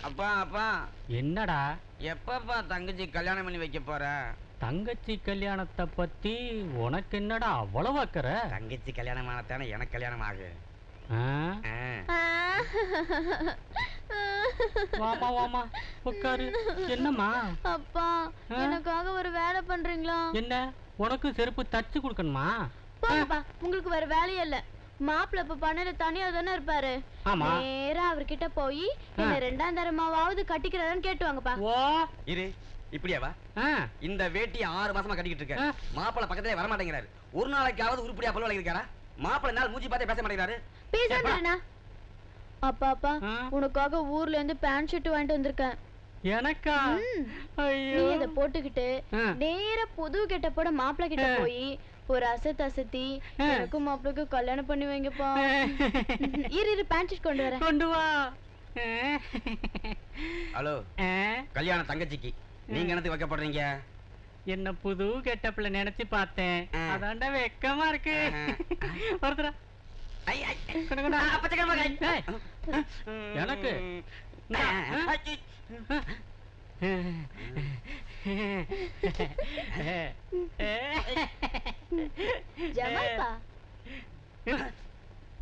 அப்பா அப்பா. என்னடா? எப்பப்பா தங்கச்சி கல்யாணம் பண்ணி வைக்க போற? தங்கச்சி கல்யாணத்தை பத்தி உனக்கு என்னடா அவ்வளவு அக்கறை? தங்கச்சி கல்யாணம் ஆனதானே எனக்கு கல்யாணம் ஆகு. வாமா வாமா உட்காரு. என்னம்மா? அப்பா எனக்காக ஒரு வேலை பண்றீங்களா? என்ன உனக்கு செருப்பு தச்சு கொடுக்கணுமா? போங்கப்பா, உங்களுக்கு வேற வேலையே இல்ல. மாப்பிள்ள இப்ப பண்ணல தனியா தானே இருப்பாரு. நேரா அவர்கிட்ட போய் என்ன 2ஆம் தரமாவது கட்டிக்கிறாருன்னு கேட்டுவாங்கப்பா. ஓ இரு, இப்படியாவா? இந்த வேட்டி 6 மாசமா கட்டிக்கிட்டு இருக்க. மாப்பிள்ள பக்கத்திலே வர மாட்டேங்கிறாரு. ஒரு நாளைக்காவது உருப்படியா பல்லு வளைக்கிறாரா? மாப்பிள்ள நாள் மூஞ்சி பார்த்தே பேச மாட்டேங்கிறாரு. பேசுறேனா? அப்பா அப்பா, உனக்காக ஊர்ல இருந்து பேண்ட் ஷர்ட் வாங்கிட்டு வந்திருக்கேன். எனக்கா? நீ இத போட்டுக்கிட்டு நேரா புது கெட்டப்போட மாப்பிள்ள கிட்ட போய் ஒரு அசத்தி எனக்கும் மாப்பிளைக்கு கல்யாணம் பண்ணி வைங்கப்பா. இரு பேண்ட் ஷர்ட் கொண்டு வரேன். கொண்டு வா. ஹலோ, கல்யாணம் தங்கச்சிக்கு. நீங்க என்னத்துக்கு வைக்கப்படுறீங்க? என்ன புது கெட்டப்ல நினைச்சு பார்த்தேன். அதாண்டா வெக்கமா இருக்கு. ஒருத்தரா எனக்கு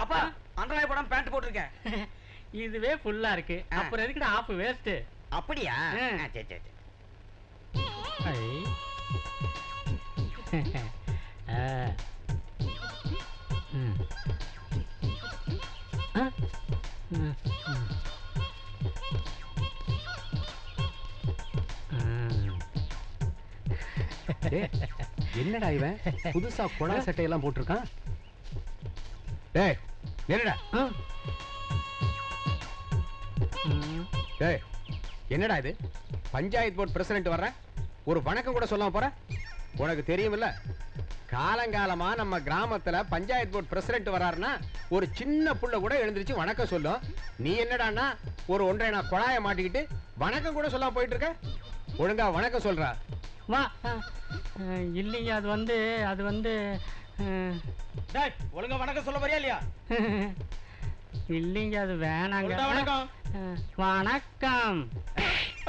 அப்பா அண்டர்லைன் படம் பேண்ட் போட்டுருக்கேன். இதுவே ஃபுல்லா இருக்கு. அப்புறம் எதுக்குடா ஆஃப் வேஸ்ட்? அப்படியா? சரி சரி. என்னடா இவன் புதுசா கொடா சட்டையெல்லாம் போட்டிருக்கான்? டேய் என்னடா? டேய் என்னடா இது? பஞ்சாயத்து போர்டு பிரசிடென்ட் வர்ற, ஒரு வணக்கம் கூட சொல்லாம போற? உனக்கு தெரியுமில்ல, காலங்காலமா நம்ம கிராமத்துல பஞ்சாயத்து போர்டு பிரசிடென்ட் வர்றாருன்னா ஒரு சின்ன புள்ள கூட எழுந்திருச்சு வணக்கம் சொல்லும். நீ என்னடான்னா ஒரு 1.5 நாள் கொடாய மாட்டிக்கிட்டு வணக்கம் கூட சொல்லாம போயிட்டு இருக்க. ஒழுங்கா வணக்கம் சொல்றா. வா. இல்லைங்க, அது வந்து டேய் ஒழுங்கா வணக்கம் சொல்ல வரியா இல்லையா? இல்லைங்க, அது வேணாங்க. வணக்கம். வணக்கம்.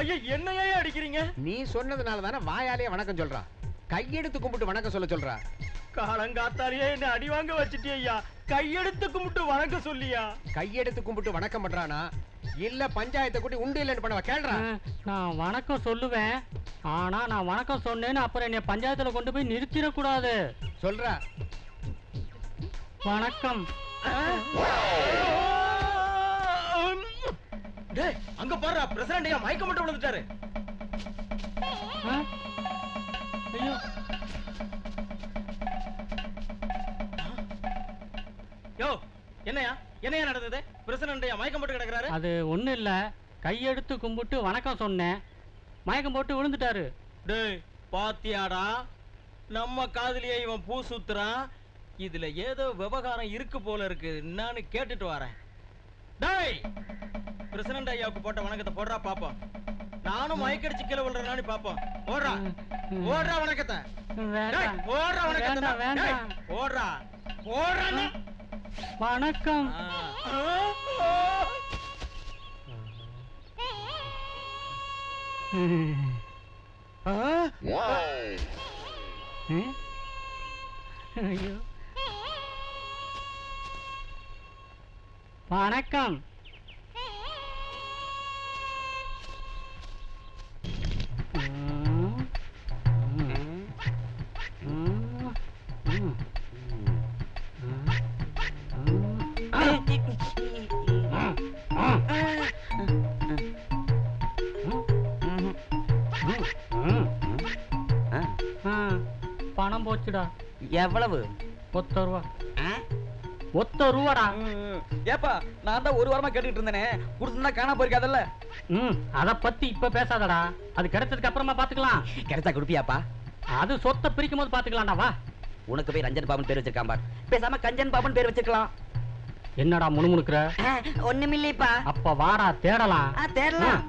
ஐயா என்னையே அடிக்கிறீங்க? நீ சொன்னதுனால தானே வாயாலே வணக்கம் சொல்றான். கையெடுத்து கும்பிட்டு வணக்கம் சொல்ல சொல்றா. காலங்காத்தாலேயே என்ன அடி வாங்க வச்சிட்டியா ஐயா? கையெடுத்து கும்பிட்டு வணக்கம் சொல்லியா? கையெடுத்து கும்பிட்டு வணக்கம் பண்றானா இல்ல பஞ்சாயத்தை கூட்டி உண்டு இல்லன்னு பண்ணவா கேள்றா? நான் வணக்கம் சொல்லுவேன். ஆனா நான் வணக்கம் சொன்னேன்னு அப்புறம் என்னை பஞ்சாயத்துல கொண்டு போய் நிறுத்திட கூடாது. சொல்றா. வணக்கம். டேய் அங்க பாரு, பிரசிடென்ட் ஐயா மயக்கம் மட்டும் விழுந்துட்டாரு. ஐயோ, யோ என்னையா என்னையா நடந்தது? பிரசிடென்ட் ஐயா மயக்கம் போட்டு கிடக்குறாரு. அது ஒண்ணு இல்ல, கையெடுத்து கும்பிட்டு வணக்கம் சொன்னேன், மயக்கம் போட்டு விழுந்துட்டாரு. டேய் பாத்தியாடா, நம்ம காதுலயே இவன் பூ சுத்துறான். இதுல ஏதோ விவகாரம் இருக்கு போல இருக்கு. நான் கேட்டுட்டு வரேன். டேய் பிரசிடென்ட் ஐயாவுக்கு போட்ட வணக்கத்தை போடுறா பாப்போம். நானும் மயக்கடிச்சு கீழே விழுறேன்னு பாப்போம். ஓடுறா ஓடுறா வணக்கத்தை. ஓடுறா வணக்கத்தை. வேண்டாம். ஓடுறா ஓடுறா. வணக்கம். ஐயோ, வணக்கம். பணம் போச்சுடா. எவ்வளவு? 1 ரூபா. 1 ரூபாடா. ஏப்பா நான் தான் ஒரு வாரமா கேட்டுட்டு இருந்தேனே, கொடுத்துருந்தா காணாம போயிருக்காதல்ல. அத பத்தி இப்ப பேசாதடா, அது கிடைச்சதுக்கு அப்புறமா பாத்துக்கலாம். கிடைச்சா கொடுப்பியாப்பா? அது சொத்தை பிரிக்கும் போது பாத்துக்கலாம்டா. வா. உனக்கு போய் ரஞ்சன் பாபன் பேர் வச்சிருக்கான் பார், பேசாம கஞ்சன் பாபன் பேர் வச்சிருக்கலாம். என்னடா முணுமுணுக்குற? ஒண்ணுமில்லைப்பா. அப்ப வாடா தேடலாம். தேடலாம்.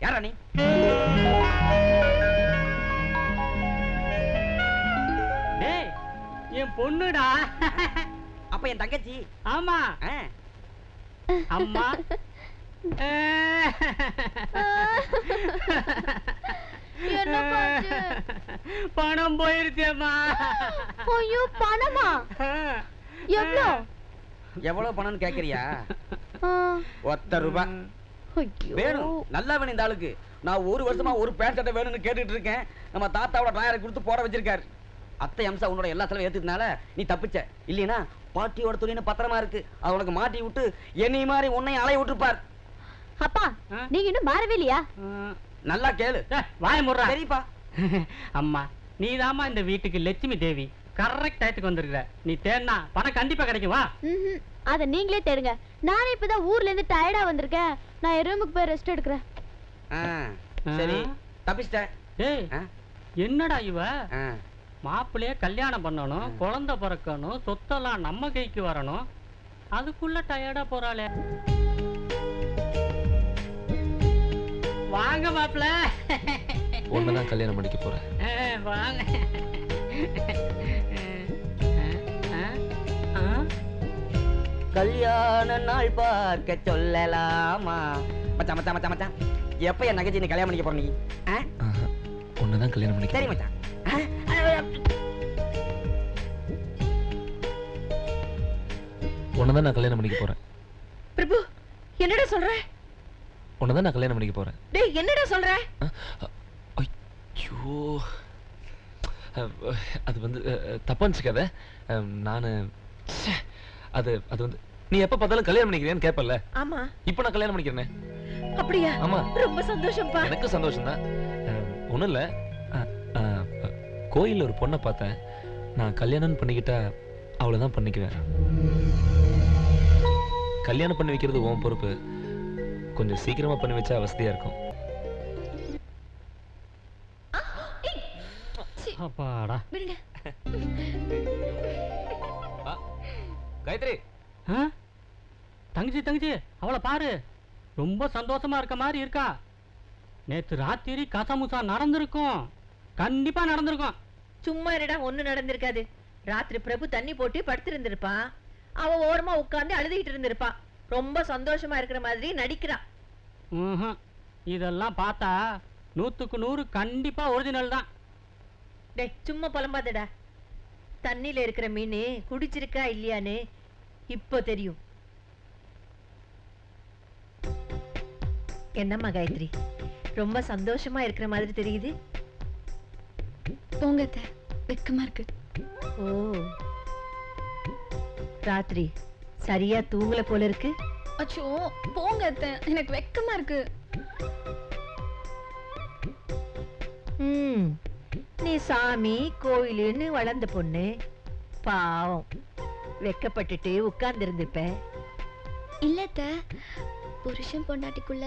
யாரா நீ? டேய் என் பொண்ணுடா. அப்ப என் தங்கச்சி. ஆமா. அம்மா. பணம் போயிருச்சேம்மா. ஐயோ பணமா? எவ்வளோ? எவ்வளவு பணம்னு கேக்குறியா? 1 ரூபாய் ஐயோ வேணும். நல்லா வேணும் இந்த ஆளுக்கு. நான் 1 வருஷமா ஒரு பேண்ட் சட்டை வேணும்னு கேட்டுட்டு இருக்கேன். நம்ம தாத்தாவோட டிராயரை கொடுத்து போட வச்சிருக்காரு. அத்தை அம்சா உன்னோட எல்லா செலவும் ஏத்துறதுனால நீ தப்பிச்ச. இல்லைனா பாட்டியோட துணின்னு பத்திரமா இருக்கு. அது உனக்கு மாட்டி விட்டு என்னை மாதிரி உன்னை அலைய விட்டுருப்பார். அப்பா நீங்க இன்னும் மாறவே இல்லையா? நல்லா கேளு. வாய முறா. சரிப்பா. அம்மா நீதாம்மா இந்த வீட்டுக்கு லட்சுமி தேவி. கரெக்ட் டயத்துக்கு வந்திருக்க. நீ தேடினா பணம் கண்டிப்பா கிடைக்கும். வா. அத நீங்களே தேடுங்க. நானே இப்பதான் ஊர்ல இருந்து டயர்டா வந்திருக்கேன். நான் என் ரூமுக்கு போய் ரெஸ்ட் எடுக்கிறேன். சரி தப்பிச்சிட்ட. டேய் என்னடா இவ? மாப்பிள்ளைய கல்யாணம் பண்ணணும், குழந்தை பிறக்கணும், சொத்தெல்லாம் நம்ம கைக்கு வரணும். அதுக்குள்ள டயர்டா போறாளே. வாங்க மாப்பிள்ள. ஒண்ணுதான் கல்யாணம் பண்ணிக்க போறேன். வாங்க. கல்யாண நாள் பார்க்க சொல்லலாமா? மச்சான் மச்சான் மச்சான் மச்சான் எப்ப என் நகைச்சி நீ கல்யாணம் பண்ணிக்க போற? நீ ஒண்ணுதான் கல்யாணம் பண்ணிக்க. சரி மச்சான். ஒண்ணுதான் நான் கல்யாணம் பண்ணிக்க போறேன். பிரபு என்னடா சொல்ற? ஒண்ணுதான் நான் கல்யாணம் பண்ணிக்க போறேன். டேய் என்னடா சொல்ற? ஐயோ அது வந்து தப்பா நினைச்சுக்காத. நானு அது அது வந்து நீ எப்ப பார்த்தாலும் கல்யாணம் பண்ணிக்கிறேன்னு கேப்பல்ல. ஆமா. இப்ப நான் கல்யாணம் பண்ணிக்கிறேன். அப்படியா? ஆமா. ரொம்ப சந்தோஷம்ப்பா. எனக்கு சந்தோஷம் தான். ஒண்ணும் இல்ல, கோயில்ல ஒரு பொண்ணை பார்த்தேன். நான் கல்யாணம் பண்ணிக்கிட்டா அவ்வளவுதான் பண்ணிக்குவேன். கல்யாணம் பண்ணி வைக்கிறது உன் பொறுப்பு. கொஞ்சம் சீக்கிரமா பண்ணி வச்சா வசதியா இருக்கும். அப்பாடா. விடுங்க. காயத்ரி. தங்கச்சி தங்கச்சி அவளை பாரு. ரொம்ப சந்தோஷமா இருக்க மாதிரி இருக்கா. நேத்து ராத்திரி கசமுசா நடந்திருக்கும். கண்டிப்பா நடந்திருக்கும். சும்மா இருடா, ஒண்ணு நடந்திருக்காது. ராத்திரி பிரபு தண்ணி போட்டு படுத்திருந்திருப்பான். அவ ஓரமா உட்கார்ந்து அழுதுகிட்டு இருந்திருப்பான். ரொம்ப சந்தோஷமா இருக்கிற மாதிரி நடிக்கிறான். இதெல்லாம் பார்த்தா 100க்கு 100 கண்டிப்பா ஒரிஜினல் தான். டேய் சும்மா புலம்பாதடா. தண்ணியில இருக்கிற மீன் குடிச்சிருக்கா இல்லையான்னு இப்போ தெரியும். என்னம்மா காயத்ரி, ரொம்ப சந்தோஷமா இருக்கிற மாதிரி தெரியுது. போங்க வெக்கமா இருக்கு. ஓ ராத்திரி சரியா தூங்கல போல இருக்கு. அச்சோ போங்க எனக்கு வெக்கமா இருக்கு. நீ சாமி கோயிலுன்னு வளர்ந்த பொண்ணு, பாவம் வெக்கப்பட்டுட்டு உட்கார்ந்து இருந்திருப்ப. இல்ல புருஷன் பொண்டாட்டிக்குள்ள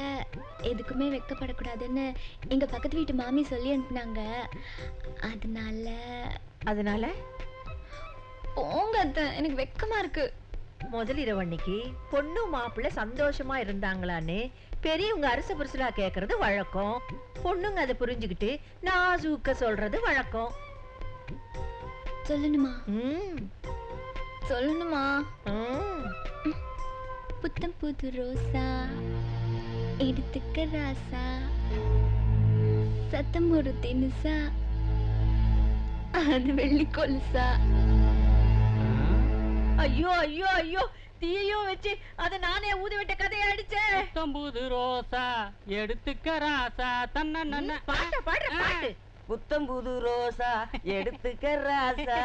எதுக்குமே வெக்கப்படக்கூடாதுன்னு எங்க பக்கத்து வீட்டு மாமி சொல்லி அனுப்புனாங்க. அதனால போங்க எனக்கு வெக்கமா இருக்கு. முதலிரவு அன்னைக்கு பொண்ணு மாப்பிள்ள சந்தோஷமா இருந்தாங்களான்னு பெரியவங்க அரச புருஷலா கேக்குறது வழக்கம். பொண்ணுங்க அதை புரிஞ்சுக்கிட்டு நாசூக்க சொல்றது வழக்கம். சொல்லணுமா? சொல்லணுமா? புத்தம் புது ரோசா எடுத்துக்க ராசா, சத்தம் ஒரு தினுசா, அது வெள்ளி கொலுசா. ஐயோ ஐயோ ஐயோ, தீயோ வச்சு அத நானே ஊதி விட்ட கதையை அடிச்சேன். புத்தம் புது ரோசா எடுத்துக்க ராசா தன்ன பாட்டு பாடுற பாட்டு. புத்தம் புது ரோசா எடுத்துக்க ராசா.